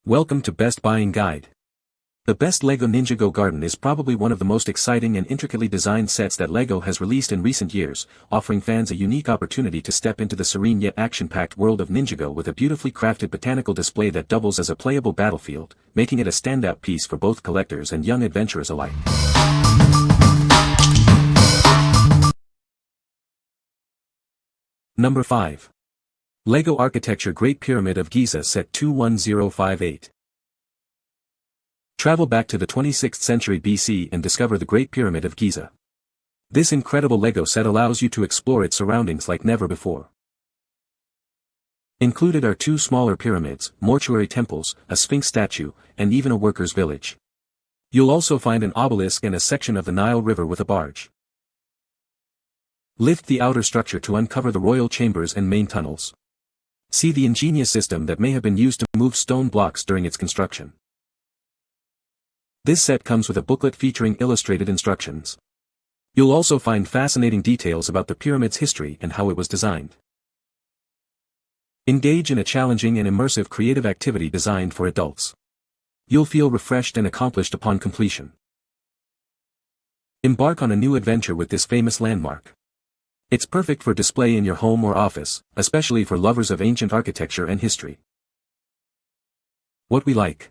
Welcome to Best Buying Guide. The best Lego Ninjago Garden is probably one of the most exciting and intricately designed sets that Lego has released in recent years, offering fans a unique opportunity to step into the serene yet action-packed world of Ninjago with a beautifully crafted botanical display that doubles as a playable battlefield, making it a standout piece for both collectors and young adventurers alike. Number 5. Lego Architecture Great Pyramid of Giza Set 21058. Travel back to the 26th century BC and discover the Great Pyramid of Giza. This incredible Lego set allows you to explore its surroundings like never before. Included are 2 smaller pyramids, mortuary temples, a sphinx statue, and even a workers' village. You'll also find an obelisk and a section of the Nile River with a barge. Lift the outer structure to uncover the royal chambers and main tunnels. See the ingenious system that may have been used to move stone blocks during its construction. This set comes with a booklet featuring illustrated instructions. You'll also find fascinating details about the pyramid's history and how it was designed. Engage in a challenging and immersive creative activity designed for adults. You'll feel refreshed and accomplished upon completion. Embark on a new adventure with this famous landmark. It's perfect for display in your home or office, especially for lovers of ancient architecture and history. What we like.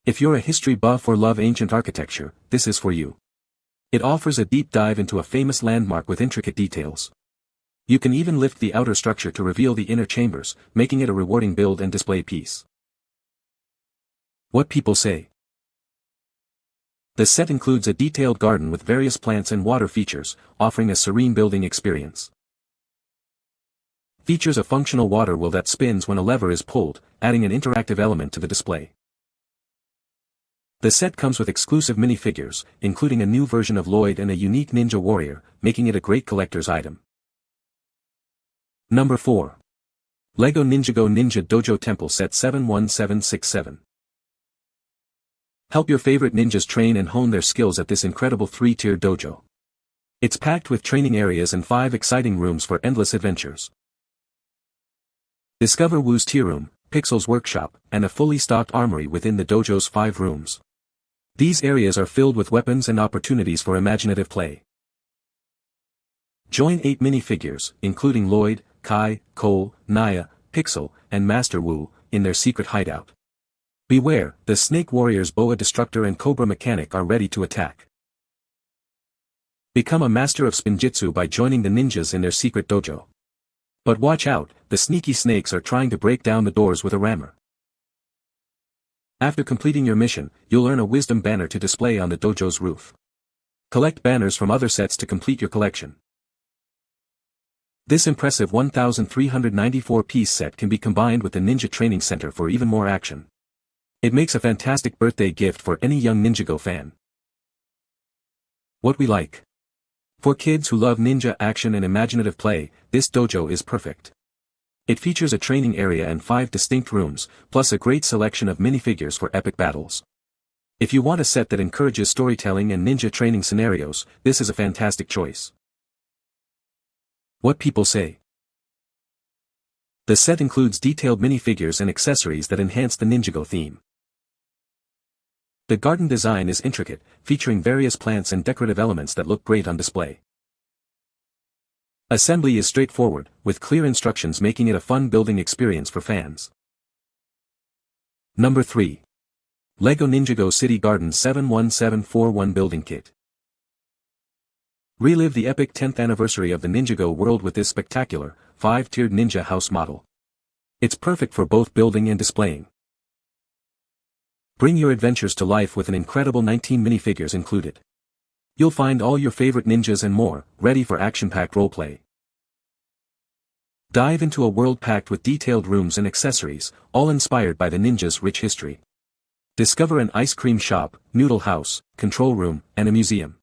If you're a history buff or love ancient architecture, this is for you. It offers a deep dive into a famous landmark with intricate details. You can even lift the outer structure to reveal the inner chambers, making it a rewarding build and display piece. What people say. The set includes a detailed garden with various plants and water features, offering a serene building experience. Features a functional water wheel that spins when a lever is pulled, adding an interactive element to the display. The set comes with exclusive minifigures, including a new version of Lloyd and a unique ninja warrior, making it a great collector's item. Number 4. Lego Ninjago Ninja Dojo Temple Set 71767. Help your favorite ninjas train and hone their skills at this incredible 3-tier dojo. It's packed with training areas and 5 exciting rooms for endless adventures. Discover Wu's Tea Room, Pixel's Workshop, and a fully stocked armory within the dojo's 5 rooms. These areas are filled with weapons and opportunities for imaginative play. Join 8 minifigures, including Lloyd, Kai, Cole, Naya, Pixel, and Master Wu, in their secret hideout. Beware, the Snake Warriors Boa Destructor and Cobra Mechanic are ready to attack. Become a master of spinjitzu by joining the ninjas in their secret dojo. But watch out, the sneaky snakes are trying to break down the doors with a rammer. After completing your mission, you'll earn a wisdom banner to display on the dojo's roof. Collect banners from other sets to complete your collection. This impressive 1,394-piece set can be combined with the Ninja Training Center for even more action. It makes a fantastic birthday gift for any young Ninjago fan. What we like. For kids who love ninja action and imaginative play, this dojo is perfect. It features a training area and 5 distinct rooms, plus a great selection of minifigures for epic battles. If you want a set that encourages storytelling and ninja training scenarios, this is a fantastic choice. What people say. The set includes detailed minifigures and accessories that enhance the Ninjago theme. The garden design is intricate, featuring various plants and decorative elements that look great on display. Assembly is straightforward, with clear instructions making it a fun building experience for fans. Number 3. Lego Ninjago City Garden 71741 Building Kit. Relive the epic 10th anniversary of the Ninjago world with this spectacular, 5-tiered ninja house model. It's perfect for both building and displaying. Bring your adventures to life with an incredible 19 minifigures included. You'll find all your favorite ninjas and more, ready for action-packed roleplay. Dive into a world packed with detailed rooms and accessories, all inspired by the ninja's rich history. Discover an ice cream shop, noodle house, control room, and a museum.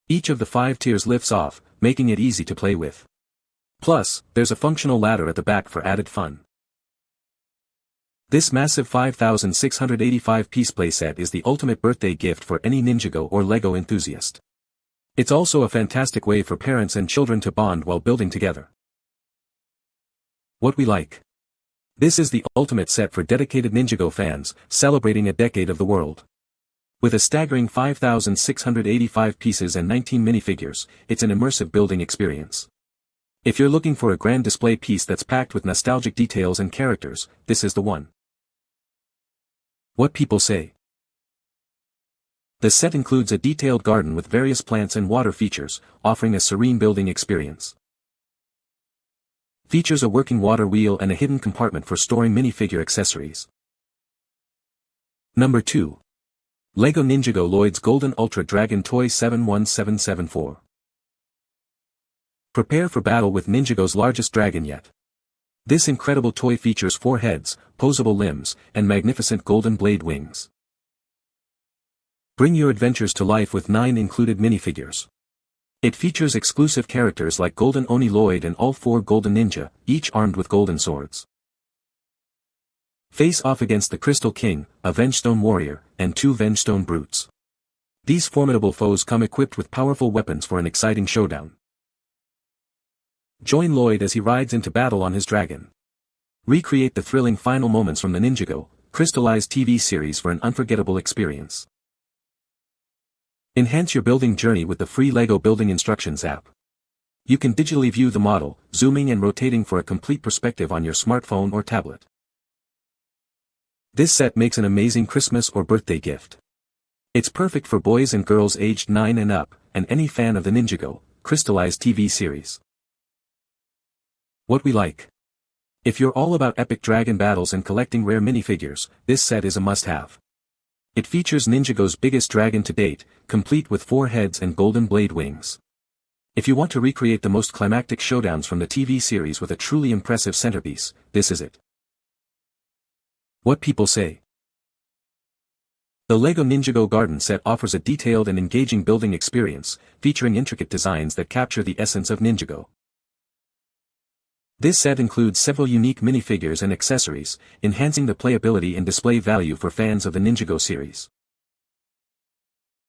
Each of the 5 tiers lifts off, making it easy to play with. Plus, there's a functional ladder at the back for added fun. This massive 5,685-piece playset is the ultimate birthday gift for any Ninjago or Lego enthusiast. It's also a fantastic way for parents and children to bond while building together. What we like. This is the ultimate set for dedicated Ninjago fans, celebrating a decade of the world. With a staggering 5,685 pieces and 19 minifigures, it's an immersive building experience. If you're looking for a grand display piece that's packed with nostalgic details and characters, this is the one. What people say. The set includes a detailed garden with various plants and water features, offering a serene building experience. Features a working water wheel and a hidden compartment for storing minifigure accessories. Number 2. Lego Ninjago LLOYD'S Golden Ultra Dragon Toy 71774. Prepare for battle with Ninjago's largest dragon yet. This incredible toy features 4 heads, posable limbs, and magnificent golden blade wings. Bring your adventures to life with 9 included minifigures. It features exclusive characters like Golden Oni Lloyd and all 4 Golden Ninja, each armed with golden swords. Face off against the Crystal King, a Vengestone warrior, and 2 Vengestone brutes. These formidable foes come equipped with powerful weapons for an exciting showdown. Join Lloyd as he rides into battle on his dragon. Recreate the thrilling final moments from the Ninjago crystallized TV series for an unforgettable experience. Enhance your building journey with the free LEGO Building Instructions app. You can digitally view the model, zooming and rotating for a complete perspective on your smartphone or tablet. This set makes an amazing Christmas or birthday gift. It's perfect for boys and girls aged 9 and up, and any fan of the Ninjago crystallized TV series. What we like. If you're all about epic dragon battles and collecting rare minifigures, this set is a must-have. It features Ninjago's biggest dragon to date, complete with 4 heads and golden blade wings. If you want to recreate the most climactic showdowns from the TV series with a truly impressive centerpiece, this is it. What people say. The Lego Ninjago Garden set offers a detailed and engaging building experience, featuring intricate designs that capture the essence of Ninjago. This set includes several unique minifigures and accessories, enhancing the playability and display value for fans of the Ninjago series.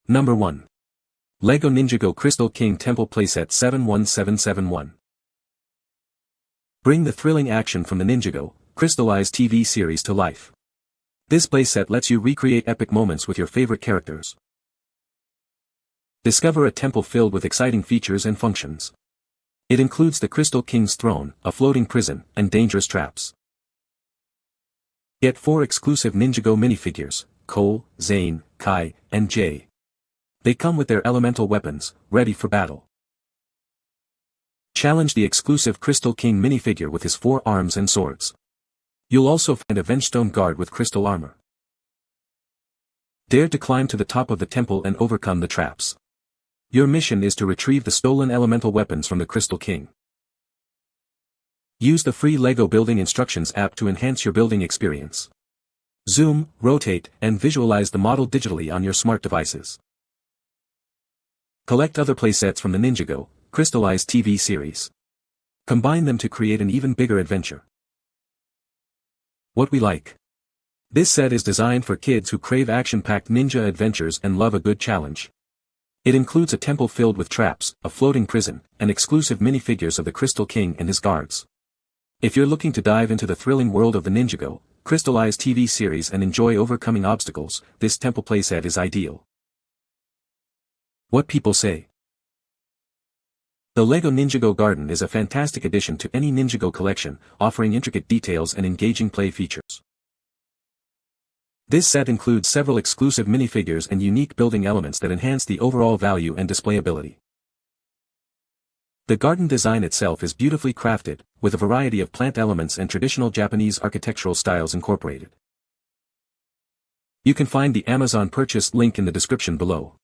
Number 1. Lego Ninjago Crystal King Temple Playset 71771. Bring the thrilling action from the Ninjago crystallized TV series to life. This playset lets you recreate epic moments with your favorite characters. Discover a temple filled with exciting features and functions. It includes the Crystal King's throne, a floating prison, and dangerous traps. Get 4 exclusive Ninjago minifigures, Cole, Zane, Kai, and Jay. They come with their elemental weapons, ready for battle. Challenge the exclusive Crystal King minifigure with his 4 arms and swords. You'll also find a Vengestone guard with crystal armor. Dare to climb to the top of the temple and overcome the traps. Your mission is to retrieve the stolen elemental weapons from the Crystal King. Use the free LEGO Building Instructions app to enhance your building experience. Zoom, rotate, and visualize the model digitally on your smart devices. Collect other playsets from the Ninjago crystallized TV series. Combine them to create an even bigger adventure. What we like. This set is designed for kids who crave action-packed ninja adventures and love a good challenge. It includes a temple filled with traps, a floating prison, and exclusive minifigures of the Crystal King and his guards. If you're looking to dive into the thrilling world of the Ninjago crystallized TV series and enjoy overcoming obstacles, this temple playset is ideal. What people say. The Lego Ninjago Garden is a fantastic addition to any Ninjago collection, offering intricate details and engaging play features. This set includes several exclusive minifigures and unique building elements that enhance the overall value and displayability. The garden design itself is beautifully crafted, with a variety of plant elements and traditional Japanese architectural styles incorporated. You can find the Amazon purchase link in the description below.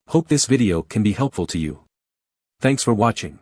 Hope this video can be helpful to you. Thanks for watching.